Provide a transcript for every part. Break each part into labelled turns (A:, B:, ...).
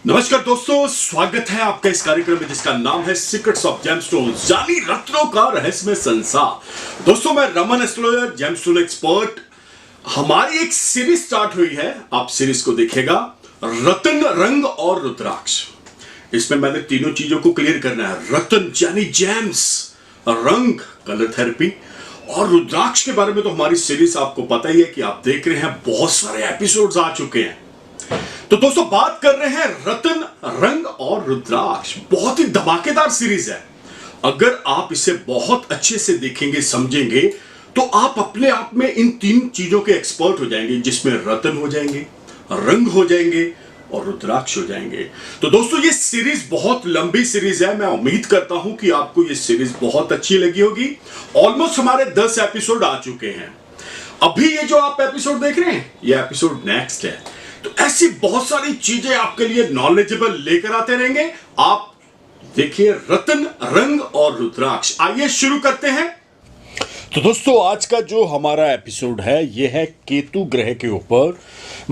A: नमस्कार दोस्तों, स्वागत है आपका इस कार्यक्रम में जिसका नाम है सीक्रेट्स ऑफ जेमस्टोन्स, यानी रत्नों का रहस्यमय संसार। दोस्तों, मैं रमन एस्ट्रोलॉजर, जेमस्टोन एक्सपर्ट। हमारी एक सीरीज स्टार्ट हुई है, आप सीरीज को देखिएगा, रत्न, रंग और रुद्राक्ष। इसमें मैंने तीनों चीजों को क्लियर करना है। रत्न यानी जेम्स, रंग कलर थेरेपी, और रुद्राक्ष के बारे में तो हमारी सीरीज आपको पता ही है कि आप देख रहे हैं, बहुत सारे एपिसोड्स आ चुके हैं। तो दोस्तों, बात कर रहे हैं रत्न, रंग और रुद्राक्ष। बहुत ही धमाकेदार सीरीज है। अगर आप इसे बहुत अच्छे से देखेंगे, समझेंगे, तो आप अपने आप में इन तीन चीजों के एक्सपर्ट हो जाएंगे, जिसमें रत्न हो जाएंगे, रंग हो जाएंगे और रुद्राक्ष हो जाएंगे। तो दोस्तों, ये सीरीज बहुत लंबी सीरीज है। मैं उम्मीद करता हूं कि आपको ये सीरीज बहुत अच्छी लगी होगी। ऑलमोस्ट हमारे 10 एपिसोड आ चुके हैं। अभी ये जो आप एपिसोड देख रहे हैं, ये एपिसोड नेक्स्ट है। तो ऐसी बहुत सारी चीजें आपके लिए नॉलेजेबल लेकर आते रहेंगे। आप देखिए रत्न, रंग और रुद्राक्ष। आइए शुरू करते हैं। तो दोस्तों, आज का जो हमारा एपिसोड है, यह है केतु ग्रह के ऊपर।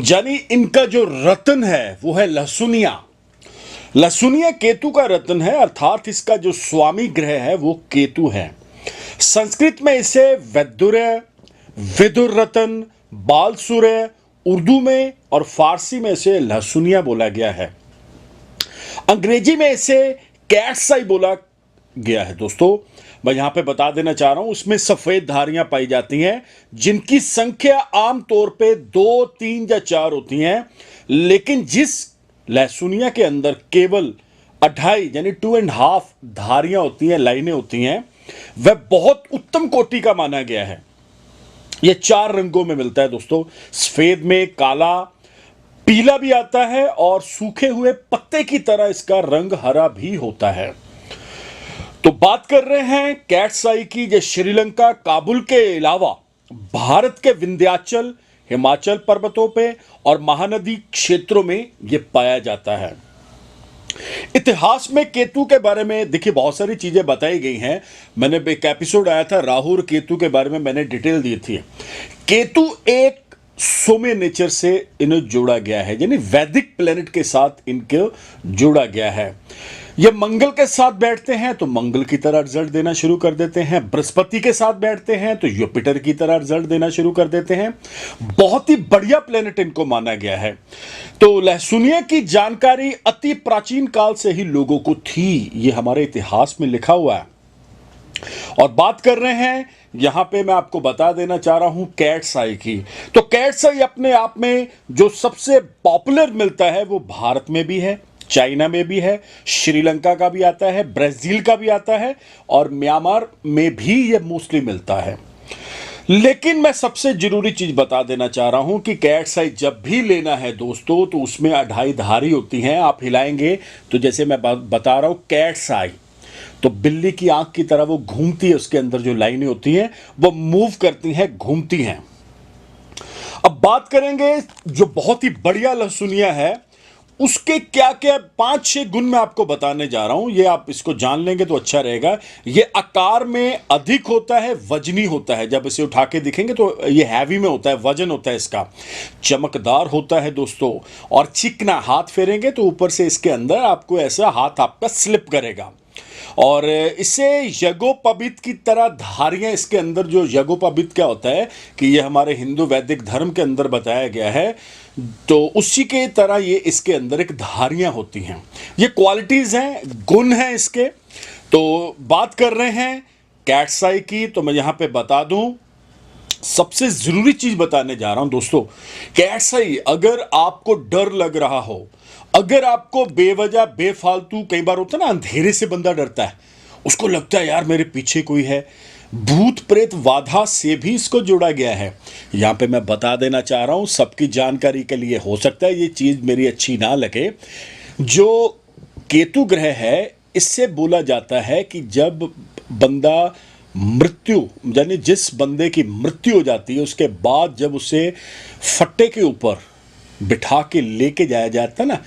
A: यानी इनका जो रत्न है वो है लहसुनिया। लहसुनिया केतु का रत्न है, अर्थात इसका जो स्वामी ग्रह है वो केतु है। संस्कृत में इसे वैदुर्य, विदुर रत्न, बालसूर्य, उर्दू में और फारसी में इसे लहसुनिया बोला गया है। अंग्रेजी में इसे कैट्स आई बोला गया है। दोस्तों, मैं यहां पे बता देना चाह रहा हूं, उसमें सफेद धारियां पाई जाती हैं, जिनकी संख्या आमतौर पे 2, 3 या 4 होती हैं। लेकिन जिस लहसुनिया के अंदर केवल 2.5 यानी 2.5 धारियां होती हैं, लाइनें होती हैं, वह बहुत उत्तम कोटि का माना गया है। यह 4 रंगों में मिलता है दोस्तों। सफेद में, काला, पीला भी आता है और सूखे हुए पत्ते की तरह इसका रंग हरा भी होता है। तो बात कर रहे हैं कैट्स आई की, जो श्रीलंका, काबुल के अलावा भारत के विंध्याचल, हिमाचल पर्वतों पे और महानदी क्षेत्रों में यह पाया जाता है। इतिहास में केतु के बारे में देखिए बहुत सारी चीजें बताई गई हैं। मैंने एक एपिसोड आया था राहु और केतु के बारे में, मैंने डिटेल दी थी। केतु एक सौम्य नेचर से इन्हें जोड़ा गया है, यानी वैदिक प्लेनेट के साथ इनको जोड़ा गया है। ये मंगल के साथ बैठते हैं तो मंगल की तरह रिजल्ट देना शुरू कर देते हैं। बृहस्पति के साथ बैठते हैं तो जुपिटर की तरह रिजल्ट देना शुरू कर देते हैं। बहुत ही बढ़िया प्लेनेट इनको माना गया है। तो लहसुनिया की जानकारी अति प्राचीन काल से ही लोगों को थी, ये हमारे इतिहास में लिखा हुआ है। और बात कर रहे हैं, यहां पे मैं आपको बता देना चाह रहा हूं कैट्स आई की। तो कैट्स आई अपने आप में जो सबसे पॉपुलर मिलता है वो भारत में भी है, चाइना में भी है, श्रीलंका का भी आता है, ब्राजील का भी आता है और म्यांमार में भी यह मोस्टली मिलता है। लेकिन मैं सबसे जरूरी चीज बता देना चाह रहा हूं कि कैट्स आई जब भी लेना है दोस्तों, तो उसमें 2.5 धारी होती हैं। आप हिलाएंगे तो जैसे मैं बता रहा हूं कैट्स आई, तो बिल्ली की आंख की तरह वो घूमती है, उसके अंदर जो लाइनें होती हैं वो मूव करती हैं, घूमती हैं। अब बात करेंगे जो बहुत ही बढ़िया लहसुनिया है, उसके क्या क्या 5-6 गुण मैं आपको बताने जा रहा हूं। ये आप इसको जान लेंगे तो अच्छा रहेगा। ये आकार में अधिक होता है, वजनी होता है। जब इसे उठा के दिखेंगे तो ये हैवी में होता है, वजन होता है इसका। चमकदार होता है दोस्तों, और चिकना, हाथ फेरेंगे तो ऊपर से इसके अंदर आपको ऐसा हाथ आपका स्लिप करेगा। और इसे यज्ञोपवीत की तरह धारियां इसके अंदर, जो यज्ञोपवीत क्या होता है कि ये हमारे हिंदू वैदिक धर्म के अंदर बताया गया है, तो उसी के तरह ये इसके अंदर एक धारियां होती हैं। ये क्वालिटीज हैं, गुण हैं इसके। तो बात कर रहे हैं कैट्स आई की, तो मैं यहां पे बता दूं, सबसे जरूरी चीज बताने जा रहा हूं दोस्तों। कैट्स आई, अगर आपको डर लग रहा हो, अगर आपको बेवजह बेफालतू, कई बार होता है ना अंधेरे से बंदा डरता है, उसको लगता है यार मेरे पीछे कोई है, भूत प्रेत बाधा से भी इसको जोड़ा गया है। यहां पे मैं बता देना चाह रहा हूं, सबकी जानकारी के लिए, हो सकता है ये चीज मेरी अच्छी ना लगे। जो केतु ग्रह है, इससे बोला जाता है कि जब बंदा मृत्यु, यानी जिस बंदे की मृत्यु हो जाती है, उसके बाद जब उसे फट्टे के ऊपर बिठा के लेके जाया जाता है ना,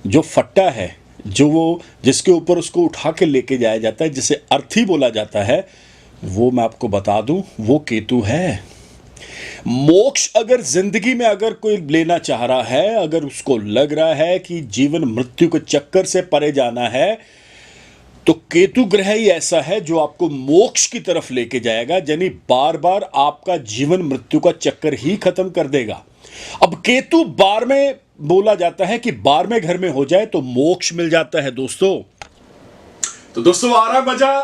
A: जो फट्टा है, जो वो जिसके ऊपर उसको उठा के लेके जाया जाता है, जिसे अर्थी बोला जाता है, वो मैं आपको बता दूं, वो केतु है। मोक्ष अगर जिंदगी में अगर कोई लेना चाह रहा है, अगर उसको लग रहा है कि जीवन मृत्यु के चक्कर से परे जाना है, तो केतु ग्रह ही ऐसा है जो आपको मोक्ष की तरफ लेके जाएगा, यानी बार बार आपका जीवन मृत्यु का चक्कर ही खत्म कर देगा। अब केतु 12वें बोला जाता है कि 12वें घर में हो जाए तो मोक्ष मिल जाता है दोस्तों। तो दोस्तों आ रहा मजा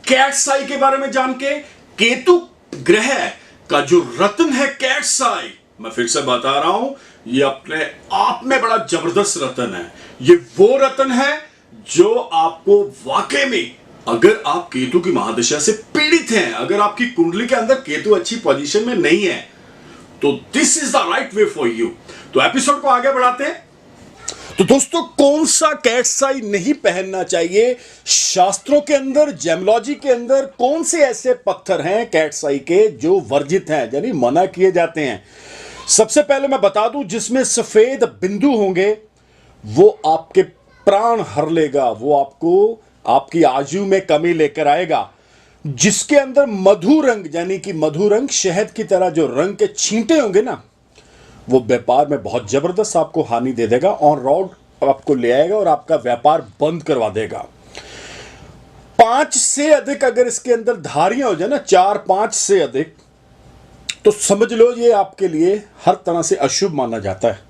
A: कैट्स आई के बारे में जान के। केतु ग्रह का जो रत्न है कैट्स आई, मैं फिर से बता रहा हूं, ये अपने आप में बड़ा जबरदस्त रत्न है। ये वो रत्न है जो आपको वाकई में, अगर आप केतु की महादशा से पीड़ित हैं, अगर आपकी कुंडली के अंदर केतु अच्छी पोजीशन में नहीं है, तो this is the right way for you. तो एपिसोड को आगे बढ़ाते हैं। तो दोस्तों कौन सा कैट्स आई नहीं पहनना चाहिए? शास्त्रों के अंदर, जेमोलॉजी के अंदर कौन से ऐसे पत्थर हैं कैट्स आई के जो वर्जित हैं, यानी मना किए जाते हैं? सबसे पहले मैं बता दूं, जिसमें सफेद बिंदु होंगे वो आपके प्राण हर लेगा, वो आपको आपकी आयु में कमी लेकर आएगा। जिसके अंदर मधु रंग, यानी कि मधु रंग शहद की तरह जो रंग के छींटे होंगे ना, वो व्यापार में बहुत जबरदस्त आपको हानि दे देगा, ऑन रोड आपको ले आएगा और आपका व्यापार बंद करवा देगा। 5 से अधिक अगर इसके अंदर धारियां हो जाए ना, 4-5 से अधिक, तो समझ लो ये आपके लिए हर तरह से अशुभ माना जाता है।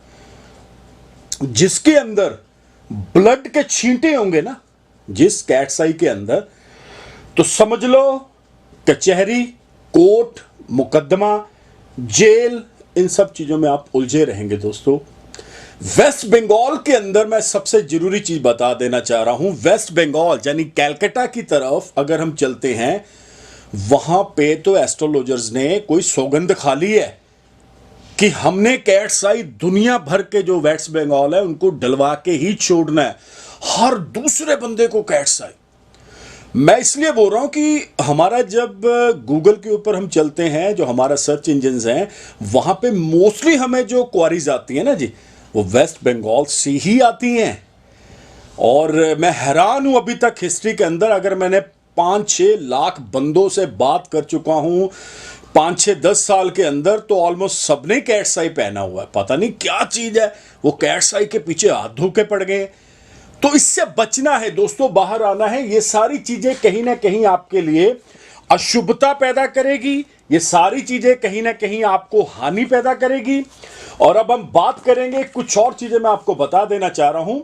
A: जिसके अंदर ब्लड के छींटे होंगे ना, जिस कैट्स आई के अंदर, तो समझ लो कचहरी, कोर्ट, मुकदमा, जेल, इन सब चीजों में आप उलझे रहेंगे दोस्तों। वेस्ट बंगाल के अंदर मैं सबसे जरूरी चीज बता देना चाह रहा हूं, वेस्ट बंगाल यानी कैलकाटा की तरफ अगर हम चलते हैं, वहां पे तो एस्ट्रोलॉजर्स ने कोई सौगंध खा ली है कि हमने कैट्स आई दुनिया भर के जो वेस्ट बंगाल है उनको डलवा के ही छोड़ना है, हर दूसरे बंदे को कैट्स आई। मैं इसलिए बोल रहा हूं कि हमारा जब गूगल के ऊपर हम चलते हैं, जो हमारा सर्च इंजन हैं, वहां पे मोस्टली हमें जो क्वारीज आती है ना जी, वो वेस्ट बंगाल से ही आती हैं। और मैं हैरान हूं अभी तक हिस्ट्री के अंदर, अगर मैंने 5-6 लाख बंदों से बात कर चुका हूं 5-6-10 साल के अंदर, तो ऑलमोस्ट सबने कैट्स आई पहना हुआ है। पता नहीं क्या चीज है, वो कैट्स आई के पीछे हाथ धोके पड़ गए। तो इससे बचना है दोस्तों, बाहर आना है। ये सारी चीजें कहीं ना कहीं आपके लिए अशुभता पैदा करेगी, ये सारी चीजें कहीं ना कहीं आपको हानि पैदा करेगी। और अब हम बात करेंगे, कुछ और चीजें मैं आपको बता देना चाह रहा हूं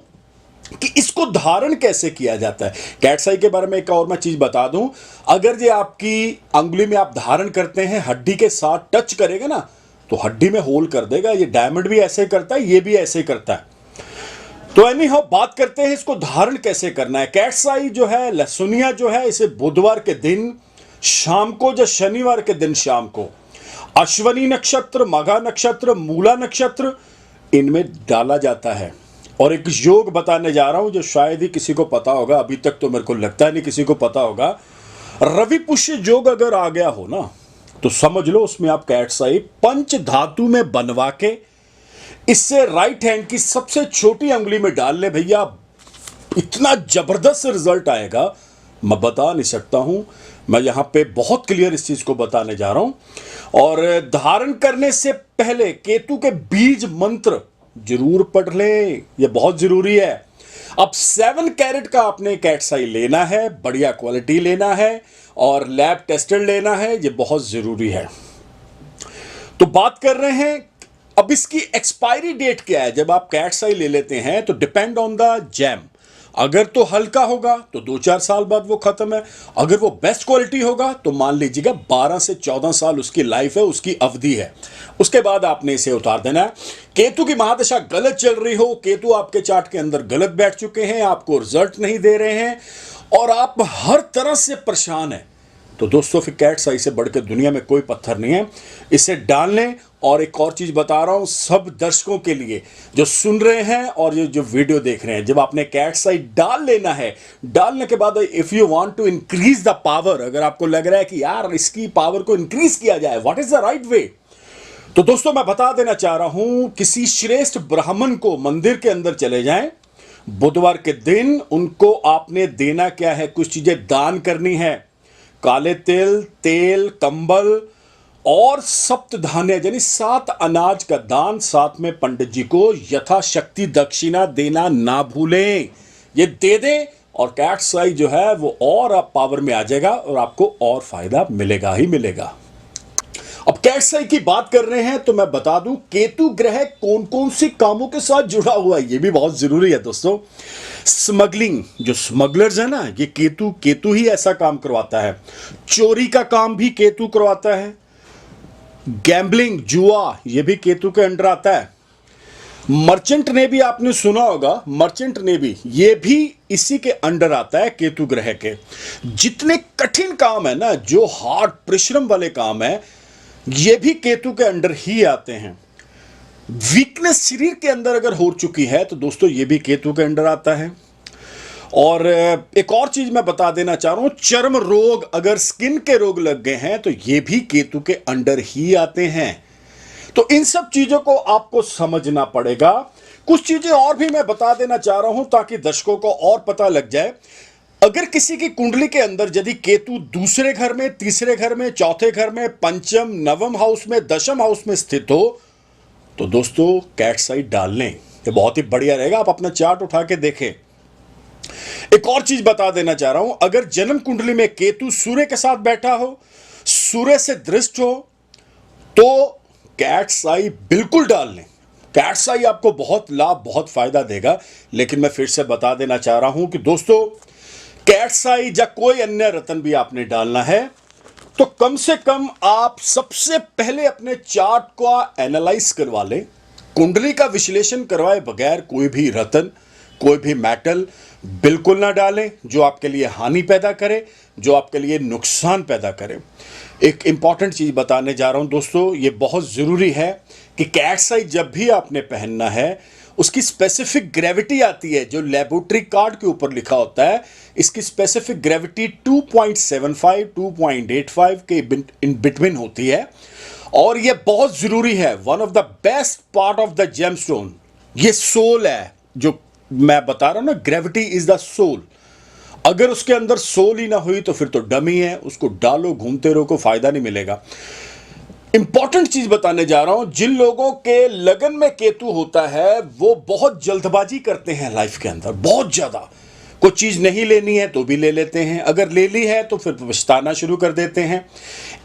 A: कि इसको धारण कैसे किया जाता है। कैट्स आई के बारे में एक और मैं चीज बता दूं, अगर ये आपकी अंगुली में आप धारण करते हैं, हड्डी के साथ टच करेगा ना, तो हड्डी में होल कर देगा। ये डायमंड भी ऐसे करता है, ये भी ऐसे करता है। तो एनी हाउ बात करते हैं इसको धारण कैसे करना है। कैट्स आई जो है, लहसुनिया जो है, इसे बुधवार के दिन शाम को या शनिवार के दिन शाम को अश्वनी नक्षत्र, मघा नक्षत्र, मूला नक्षत्र, इनमें डाला जाता है। और एक योग बताने जा रहा हूं जो शायद ही किसी को पता होगा, अभी तक तो मेरे को लगता है नहीं किसी को पता होगा। रवि पुष्य योग अगर आ गया हो ना, तो समझ लो उसमें आप कैट्स आई पंच धातु में बनवा के इससे राइट हैंड की सबसे छोटी अंगुली में डाल ले भैया, इतना जबरदस्त रिजल्ट आएगा मैं बता नहीं सकता हूं। मैं यहां पे बहुत क्लियर इस चीज को बताने जा रहा हूं। और धारण करने से पहले केतु के बीज मंत्र जरूर पढ़ ले, ये बहुत जरूरी है। अब 7 कैरेट का आपने कैट्स आई लेना है, बढ़िया क्वालिटी लेना है और लैब टेस्टेड लेना है, ये बहुत जरूरी है। तो बात कर रहे हैं अब इसकी एक्सपायरी डेट क्या है। जब आप कैट्स आई ले लेते हैं तो डिपेंड ऑन द जैम, अगर तो हल्का होगा तो 2-4 साल बाद वो खत्म है, अगर वो बेस्ट क्वालिटी होगा तो मान लीजिएगा 12 से 14 साल उसकी लाइफ है, उसकी अवधि है, उसके बाद आपने इसे उतार देना है। केतु की महादशा गलत चल रही हो, केतु आपके चार्ट के अंदर गलत बैठ चुके हैं, आपको रिजल्ट नहीं दे रहे हैं और आप हर तरह से परेशान हैं, तो दोस्तों फिर कैट्स आई से बढ़ के दुनिया में कोई पत्थर नहीं है, इसे डाल लें। और एक और चीज बता रहा हूं सब दर्शकों के लिए जो सुन रहे हैं और जो वीडियो देख रहे हैं, जब आपने कैट्स आई डाल लेना है, डालने के बाद if you want to increase the power, अगर आपको लग रहा है कि यार इसकी पावर को इंक्रीज किया जाए, what is the right way, तो दोस्तों मैं बता देना चाह रहा हूं किसी श्रेष्ठ ब्राह्मण को मंदिर के अंदर चले जाएं, बुधवार के दिन उनको आपने देना क्या है, कुछ चीजें दान करनी है, काले तिल, तेल, कंबल और सप्त धान्य यानी 7 अनाज का दान साथ में पंडित जी को यथाशक्ति दक्षिणा देना ना भूलें। ये दे दें और कैट्स आई जो है वो और आप पावर में आ जाएगा और आपको और फायदा मिलेगा ही मिलेगा। अब कैट्स आई की बात कर रहे हैं तो मैं बता दूं केतु ग्रह कौन कौन से कामों के साथ जुड़ा हुआ है, ये भी बहुत जरूरी है दोस्तों। स्मगलिंग, जो स्मगलर्स है ना, ये केतु ही ऐसा काम करवाता है। चोरी का काम भी केतु करवाता है। गैम्बलिंग, जुआ, ये भी केतु के अंडर आता है। मर्चेंट नेवी आपने सुना होगा, मर्चेंट नेवी ये भी इसी के अंडर आता है, केतु ग्रह के। जितने कठिन काम है ना, जो हार्ड परिश्रम वाले काम है, ये भी केतु के अंडर ही आते हैं। वीकनेस शरीर के अंदर अगर हो चुकी है तो दोस्तों ये भी केतु के अंडर आता है। और एक और चीज मैं बता देना चाह रहा हूं, चर्म रोग, अगर स्किन के रोग लग गए हैं तो ये भी केतु के अंडर ही आते हैं। तो इन सब चीजों को आपको समझना पड़ेगा। कुछ चीजें और भी मैं बता देना चाह रहा हूं ताकि दर्शकों को और पता लग जाए। अगर किसी की कुंडली के अंदर यदि केतु दूसरे घर में, तीसरे घर में, चौथे घर में, पंचम, नवम हाउस में, दशम हाउस में स्थित हो तो दोस्तों कैट्स आई डाल लें, ये बहुत ही बढ़िया रहेगा। आप अपना चार्ट उठा के देखें। एक और चीज बता देना चाह रहा हूं, अगर जन्म कुंडली में केतु सूर्य के साथ बैठा हो, सूर्य से दृष्ट हो, तो कैट्स आई बिल्कुल डाल लें। कैट्स आई आपको बहुत लाभ, बहुत फायदा देगा। लेकिन मैं फिर से बता देना चाह रहा हूं कि दोस्तों कैट्स आई या कोई अन्य रत्न भी आपने डालना है तो कम से कम आप सबसे पहले अपने चार्ट को एनालाइज करवा लें। कुंडली का विश्लेषण करवाए बगैर कोई भी रत्न, कोई भी मेटल बिल्कुल ना डालें जो आपके लिए हानि पैदा करे, जो आपके लिए नुकसान पैदा करे। एक इंपॉर्टेंट चीज बताने जा रहा हूं दोस्तों, ये बहुत जरूरी है कि कैट्स आई जब भी आपने पहनना है उसकी स्पेसिफिक ग्रेविटी आती है, जो लेबोरेटरी कार्ड के ऊपर लिखा होता है। इसकी स्पेसिफिक ग्रेविटी 2.75 2.85 के इन बिटवीन होती है और ये बहुत जरूरी है। One of the best part of the gemstone, ये सोल है जो मैं बता रहा हूं ना, ग्रेविटी इज द सोल। अगर उसके अंदर सोल ही ना हुई तो फिर तो डमी है, उसको डालो घूमते रहो, को फायदा नहीं मिलेगा। इंपॉर्टेंट चीज बताने जा रहा हूं, जिन लोगों के लगन में केतु होता है वो बहुत जल्दबाजी करते हैं लाइफ के अंदर, बहुत ज्यादा। कोई चीज नहीं लेनी है तो भी ले लेते हैं, अगर ले ली है तो फिर पछताना शुरू कर देते हैं।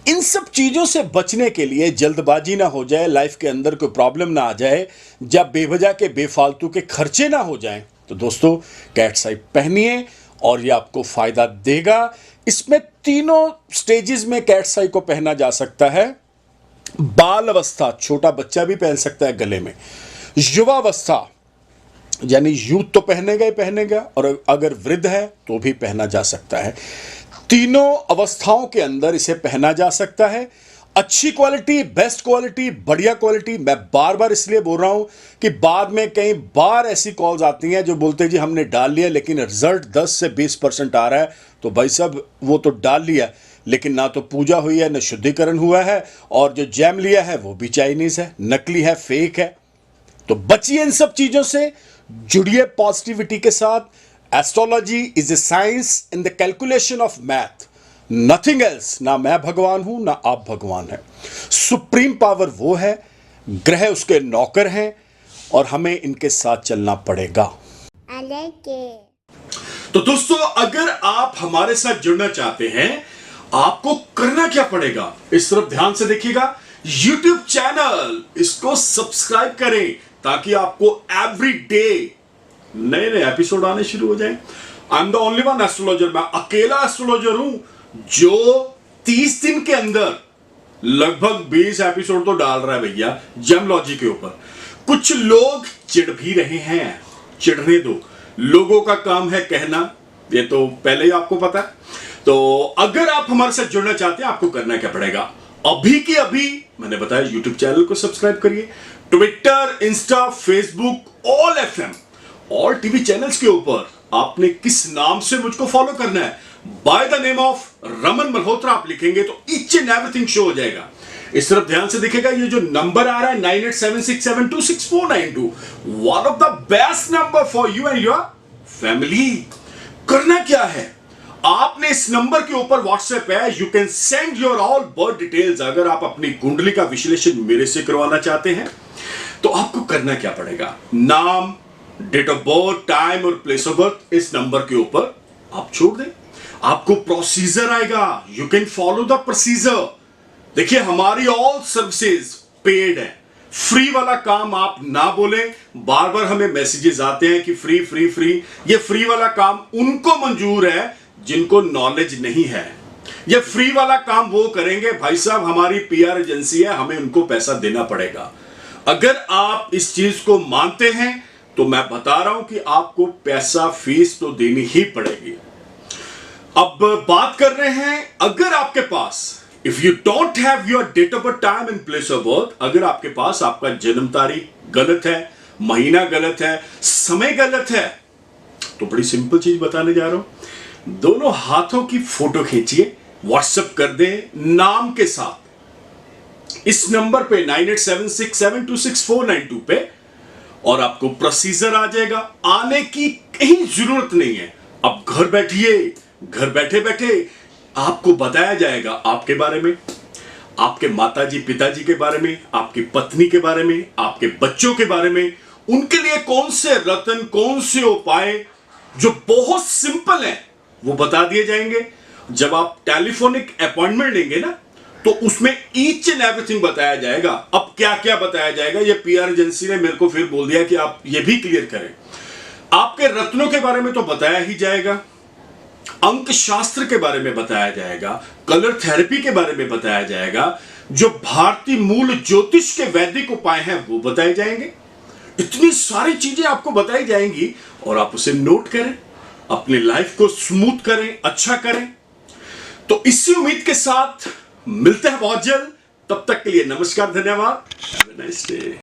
A: इन सब चीजों से बचने के लिए, जल्दबाजी ना हो जाए, लाइफ के अंदर कोई प्रॉब्लम ना आ जाए, जब बेवजह के बेफालतू के खर्चे ना हो जाएं, तो दोस्तों कैट्स आई पहनिए और ये आपको फायदा देगा। इसमें तीनों स्टेजेस में कैट्स आई को पहना जा सकता है। बाल अवस्था, छोटा बच्चा भी पहन सकता है गले में। युवावस्था यानी यूथ तो पहनेगा ही पहनेगा, और अगर वृद्ध है तो भी पहना जा सकता है। तीनों अवस्थाओं के अंदर इसे पहना जा सकता है। अच्छी क्वालिटी, बेस्ट क्वालिटी, बढ़िया क्वालिटी। मैं बार बार इसलिए बोल रहा हूं कि बाद में कई बार ऐसी कॉल्स आती हैं जो बोलते हैं जी हमने डाल लिया लेकिन रिजल्ट 10 से 20% आ रहा है। तो भाई साहब वो तो डाल लिया लेकिन ना तो पूजा हुई है, ना शुद्धिकरण हुआ है, और जो जैम लिया है वो भी चाइनीज है, नकली है, फेक है। तो बचिए इन सब चीजों से, जुड़िए पॉजिटिविटी के साथ। Astrology is a science in the calculation of math, nothing else. ना मैं भगवान हूं ना आप भगवान हैं। सुप्रीम पावर वो है, ग्रह उसके नौकर हैं और हमें इनके साथ चलना पड़ेगा। तो दोस्तों अगर आप हमारे साथ जुड़ना चाहते हैं, आपको करना क्या पड़ेगा, इस तरफ ध्यान से देखिएगा। YouTube चैनल, इसको सब्सक्राइब करें ताकि आपको एवरी डे नए नए एपिसोड आने शुरू हो जाएं। I am the only one astrologer, मैं अकेला एस्ट्रोलॉजर हूं जो 30 दिन के अंदर लगभग 20 एपिसोड तो डाल रहा है भैया जेमलॉजी के ऊपर। कुछ लोग चिढ़ भी रहे हैं, चिढ़ने दो, लोगों का काम है कहना, ये तो पहले ही आपको पता है। तो अगर आप हमारे साथ जुड़ना चाहते हैं, आपको करना क्या पड़ेगा, अभी के अभी मैंने बताया YouTube चैनल को सब्सक्राइब करिए। Twitter, Insta, Facebook, all FM, all TV channels के ऊपर आपने किस नाम से मुझको फॉलो करना है, by the name of Raman Malhotra आप लिखेंगे तो ईच एंड एवरीथिंग शो हो जाएगा। इस तरफ ध्यान से दिखेगा, ये जो नंबर आ रहा है 9876726492, one of the best number for you and your family. करना क्या है, आपने इस नंबर के ऊपर व्हाट्सएप है, you can send your all birth details. अगर आप अपनी कुंडली का विश्लेषण मेरे से करवाना चाहते हैं तो आपको करना क्या पड़ेगा, नाम, डेट ऑफ बर्थ, टाइम और प्लेस ऑफ बर्थ इस नंबर के ऊपर आप छोड़ दें। आपको प्रोसीजर आएगा, you can follow the procedure. देखिए, हमारी ऑल सर्विसेज पेड है, फ्री वाला काम आप ना बोले। बार बार हमें मैसेजेस आते हैं कि फ्री फ्री फ्री। ये फ्री वाला काम उनको मंजूर है जिनको नॉलेज नहीं है। ये फ्री वाला काम वो करेंगे, भाई साहब हमारी पीआर एजेंसी है, हमें उनको पैसा देना पड़ेगा। अगर आप इस चीज को मानते हैं तो मैं बता रहा हूं कि आपको पैसा फीस तो देनी ही पड़ेगी। अब बात कर रहे हैं, अगर आपके पास if you don't have your date of birth, time and place of birth, अगर आपके पास आपका जन्म तारीख गलत है, महीना गलत है, समय गलत है, तो बड़ी सिंपल चीज बताने जा रहा हूं। दोनों हाथों की फोटो खींचिए, व्हाट्सएप कर दें नाम के साथ इस नंबर पे 9876726492 पे, और आपको प्रोसीजर आ जाएगा। आने की कहीं जरूरत नहीं है। अब घर बैठिए, घर बैठे बैठे आपको बताया जाएगा आपके बारे में, आपके माताजी पिताजी के बारे में, आपकी पत्नी के बारे में, आपके बच्चों के बारे में, उनके लिए कौन से रत्न, कौन से उपाय जो बहुत सिंपल हैं वो बता दिए जाएंगे। जब आप टेलीफोनिक अपॉइंटमेंट लेंगे ना तो उसमें ईच एंड एवरीथिंग बताया जाएगा। अब क्या क्या बताया जाएगा ये पीआर एजेंसी ने मेरे को फिर बोल दिया कि आप ये भी क्लियर करें। आपके रत्नों के बारे में तो बताया ही जाएगा, अंक शास्त्र के बारे में बताया जाएगा, कलर थेरेपी के बारे में बताया जाएगा, जो भारतीय मूल ज्योतिष के वैदिक उपाय हैं वो बताए जाएंगे। इतनी सारी चीजें आपको बताई जाएंगी और आप उसे नोट करें, अपनी लाइफ को स्मूथ करें, अच्छा करें। तो इसी उम्मीद के साथ मिलते हैं बहुत जल्द। तब तक के लिए नमस्कार, धन्यवाद, हैव अ नाइस डे।